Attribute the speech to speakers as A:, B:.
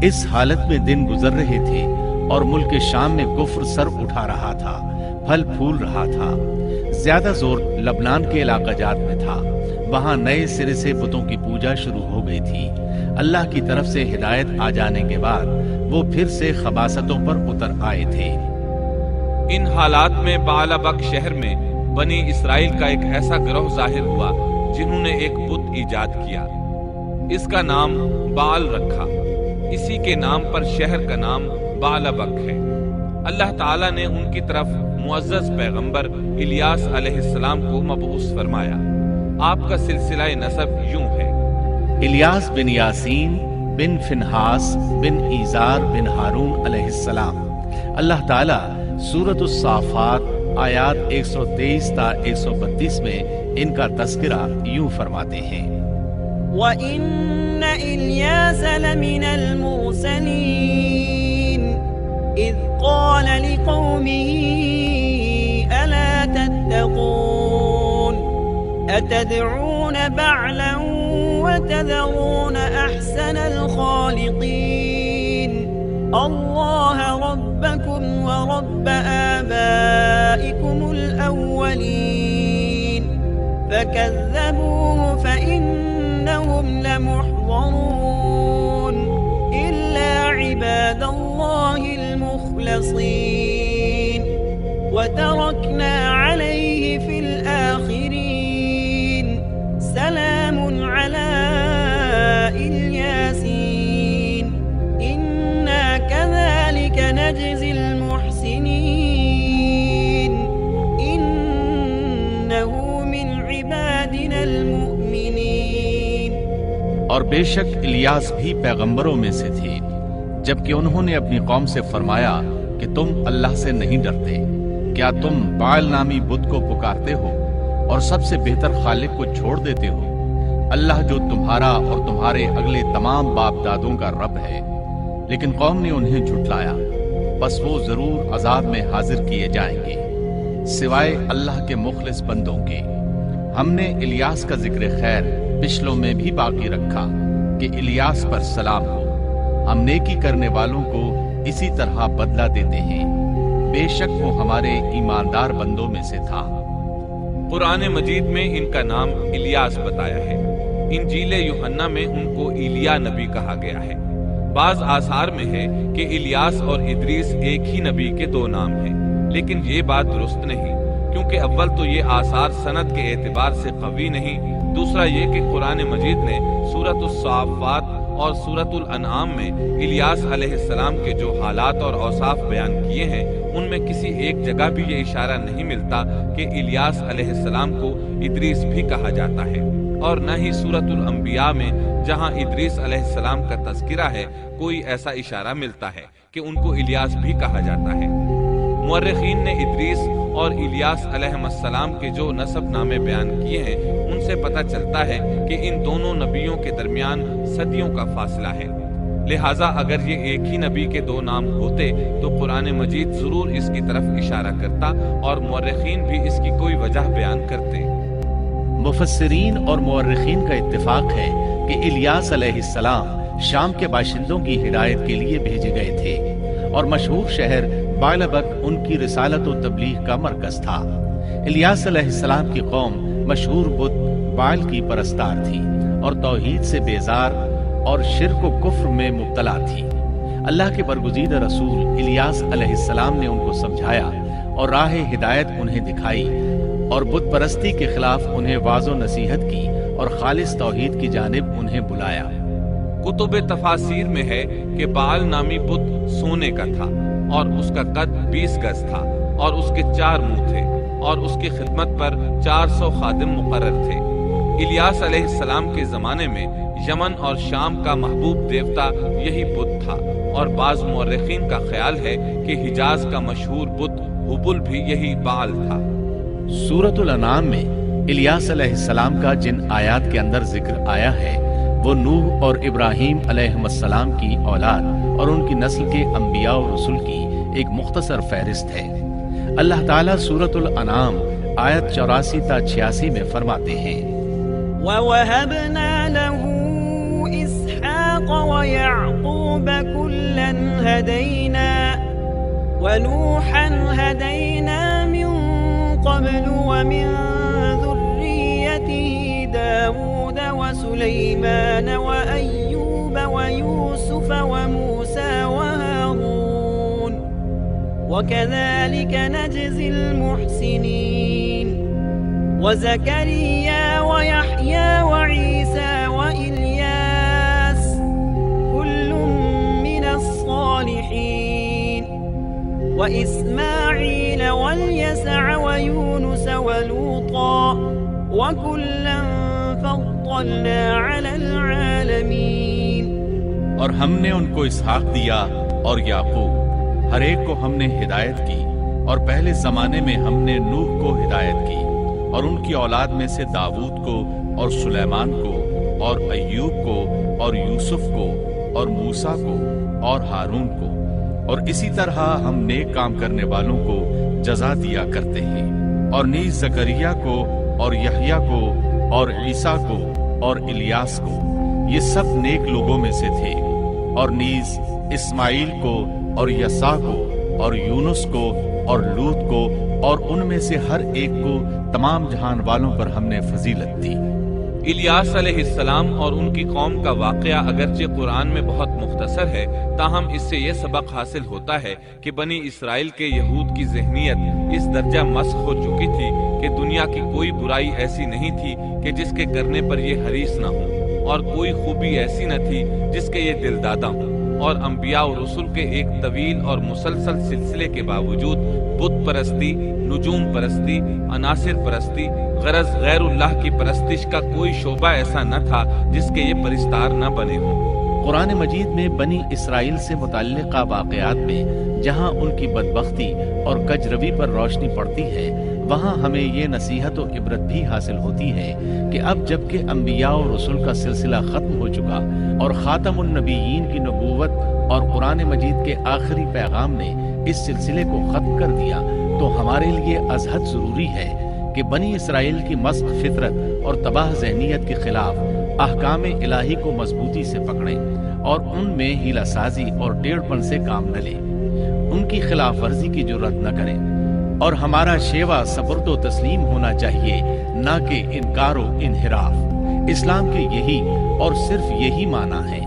A: اس حالت میں دن گزر رہے تھے اور ملک شام میں کفر سر اٹھا رہا تھا، پھل پھول رہا تھا۔ زیادہ زور لبنان کے علاقہ جات میں تھا، وہاں نئے سرے سے بتوں کی پوجا شروع ہو گئی تھی۔ اللہ کی طرف سے ہدایت آ جانے کے بعد وہ پھر سے خباثتوں پر اتر آئے تھے۔
B: ان حالات میں بعلبک شہر میں بنی اسرائیل کا ایک ایسا گروہ ظاہر ہوا جنہوں نے ایک بت ایجاد کیا، اس کا نام بعل رکھا۔ اسی کے نام پر شہر کا نام بعلبک ہے۔ اللہ تعالیٰ نے ان کی طرف معزز پیغمبر الیاس علیہ السلام کو مبعوث فرمایا۔ آپ کا سلسلہ نسب یوں ہے:
A: الیاس بن یاسین بن فنحاس بن ایزار بن ہارون علیہ السلام۔ اللہ تعالیٰ سورۃ الصافات آیات 123 تا 132 میں ان کا تذکرہ یوں فرماتے ہیں:
C: وَإِنَّ إِلْيَاسَ لَمِنَ الْمُرْسَلِينَ إِذْ قَالَ لِقَوْمِهِ أَلَا تَتَّقُونَ أَتَدْعُونَ بَعْلًا وَتَذَرُونَ أَحْسَنَ الْخَالِقِينَ اللَّهَ رَبَّكُمْ وَرَبَّ آبَائِكُمُ الْأَوَّلِينَ فَكَذَّبُوهُ فَإِنَّهُمْ لَمُحْضَرُونَ إِلَّا عِبَادَ اللَّهِ الْمُخْلَصِينَ وَتَرَكْنَا عَلَيْهِ فِي الْآخِرِينَ سَلَامٌ عَلَى إِلْيَاسِينَ إِنَّا كَذَلِكَ نَجْزِي الْمُحْسِنِينَ إِنَّهُ مِنْ عِبَادِنَا الْمُؤْمِنِينَ۔
A: اور بے شک الیاس بھی پیغمبروں میں سے تھے، جبکہ انہوں نے اپنی قوم سے فرمایا کہ تم اللہ سے نہیں ڈرتے، کیا تم بعل نامی بت کو پکارتے ہو اور سب سے بہتر خالق کو چھوڑ دیتے ہو، اللہ جو تمہارا اور تمہارے اگلے تمام باپ دادوں کا رب ہے۔ لیکن قوم نے انہیں جھٹلایا، پس وہ ضرور عذاب میں حاضر کیے جائیں گے، سوائے اللہ کے مخلص بندوں کے۔ ہم نے الیاس کا ذکر خیر پچھلوں میں بھی باقی رکھا کہ الیاس پر سلام ہو، ہم نیکی کرنے والوں کو اسی طرح بدلہ دیتے ہیں، بے شک وہ ہمارے ایماندار بندوں میں سے تھا۔
B: قرآن مجید میں ان کا نام الیاس بتایا ہے۔ انجیل یوحنا میں ان کو ایلیا نبی کہا گیا ہے۔ بعض آثار میں ہے کہ الیاس اور ادریس ایک ہی نبی کے دو نام ہیں، لیکن یہ بات درست نہیں، کیونکہ اول تو یہ آثار سند کے اعتبار سے قوی نہیں، دوسرا یہ کہ قرآن مجید نے سورۃ الصافات اور سورۃ الانعام میں الیاس علیہ السلام کے جو حالات اور اوصاف بیان کیے ہیں ان میں کسی ایک جگہ بھی یہ اشارہ نہیں ملتا کہ الیاس علیہ السلام کو ادریس بھی کہا جاتا ہے، اور نہ ہی سورۃ الانبیاء میں جہاں ادریس علیہ السلام کا تذکرہ ہے کوئی ایسا اشارہ ملتا ہے کہ ان کو الیاس بھی کہا جاتا ہے۔ مورخین نے ادریس اور الیاس علیہ السلام کے جو نسب نامے بیان کیے ہیں ان سے پتہ چلتا ہے کہ ان دونوں نبیوں کے درمیان صدیوں کا فاصلہ ہے، لہٰذا اگر یہ ایک ہی نبی کے دو نام ہوتے تو قرآن مجید ضرور اس کی طرف اشارہ کرتا اور مورخین بھی اس کی کوئی وجہ بیان کرتے۔
A: مفسرین اور مورخین کا اتفاق ہے کہ الیاس علیہ السلام شام کے باشندوں کی ہدایت کے لیے بھیجے گئے تھے، اور مشہور شہر بعلبک ان کی رسالت و تبلیغ کا مرکز تھا۔ الیاس علیہ السلام کی قوم مشہور بت بعل کی پرستار تھی اور توحید سے بیزار اور شرک و کفر میں مبتلا تھی۔ اللہ کے برگزیدہ رسول الیاس علیہ السلام نے ان کو سمجھایا اور راہ ہدایت انہیں دکھائی، اور بت پرستی کے خلاف انہیں واعظ و نصیحت کی اور خالص توحید کی جانب انہیں بلایا۔
B: کتب تفاسیر میں ہے کہ بعل نامی بت سونے کا تھا اور اس کا قد 20 گز تھا اور اس کے 4 منہ تھے اور اس کی خدمت پر 400 خادم مقرر تھے۔ الیاس علیہ السلام کے زمانے میں یمن اور شام کا محبوب دیوتا یہی بت تھا، اور بعض مورخین کا خیال ہے کہ حجاز کا مشہور بت حبل بھی یہی بعل تھا۔
A: سورۃ الانعام میں الیاس علیہ السلام کا جن آیات کے اندر ذکر آیا ہے وہ نوح اور ابراہیم علیہ السلام کی اولاد اور ان کی نسل کے انبیاء و رسول کی ایک مختصر فہرست ہے۔ اللہ تعالیٰ سورۃ الانعام آیت 84 تا 86 میں فرماتے ہیں:
C: وَوَهَبْنَا لَهُ إِسْحَاقَ وإسحاق ويعقوب كلا هدينا ونوحا هدينا من قبل ومن ذريته داود وسليمان وأيوب ويوسف وموسى وهارون وكذلك نجزي المحسنين وزكريا ويحيى وعيسى وإلياس كل من الصالحين وإسماعيل واليسع ويونس ولوطا وكلا فضلنا على العالمين.
A: اور ہم نے ان کو اسحاق دیا اور یعقوب، ہر ایک کو ہم نے ہدایت کی، اور پہلے زمانے میں ہم نے نوح کو ہدایت کی، اور ان کی اولاد میں سے داود کو اور سلیمان کو اور ایوب کو اور یوسف کو اور موسیٰ کو اور ہارون کو، اور اسی طرح ہم نیک کام کرنے والوں کو جزا دیا کرتے ہیں. اور نیز زکریا کو اور یحییٰ کو اور عیسیٰ کو اور الیاس کو، یہ سب نیک لوگوں میں سے تھے. اور نیز اسماعیل کو اور یسع کو اور یونس کو اور لوط کو، اور ان میں سے ہر ایک کو تمام جہان والوں پر ہم نے فضیلت دی.
B: الیاس علیہ السلام اور ان کی قوم کا واقعہ اگرچہ قرآن میں بہت مختصر ہے، تاہم اس سے یہ سبق حاصل ہوتا ہے کہ بنی اسرائیل کے یہود کی ذہنیت اس درجہ مسخ ہو چکی تھی کہ دنیا کی کوئی برائی ایسی نہیں تھی کہ جس کے کرنے پر یہ حریص نہ ہوں، اور کوئی خوبی ایسی نہ تھی جس کے یہ دل دادا ہوں. اور انبیاء و رسل کے ایک طویل اور مسلسل سلسلے کے باوجود بت پرستی، نجوم پرستی، عناصر پرستی، غرض غیر اللہ کی پرستش کا کوئی شعبہ ایسا نہ تھا جس کے یہ پرستار نہ بنے ہوں.
A: قرآن مجید میں بنی اسرائیل سے متعلقہ واقعات میں جہاں ان کی بدبختی اور کج روی پر روشنی پڑتی ہے، وہاں ہمیں یہ نصیحت و عبرت بھی حاصل ہوتی ہے کہ اب جبکہ انبیاء و رسول کا سلسلہ ختم ہو چکا اور خاتم النبیین کی نبوت اور قرآن مجید کے آخری پیغام نے اس سلسلے کو ختم کر دیا، تو ہمارے لیے ازحد ضروری ہے کہ بنی اسرائیل کی مسخ فطرت اور تباہ ذہنیت کے خلاف احکام الہی کو مضبوطی سے پکڑیں اور ان میں ہیلہ سازی اور ٹیڑھ پن سے کام نہ لیں، ان کی خلاف ورزی کی جرات نہ کریں. اور ہمارا شیوا سپرد و تسلیم ہونا چاہیے، نہ کہ انکار و انحراف. اسلام کے یہی اور صرف یہی معنی ہے.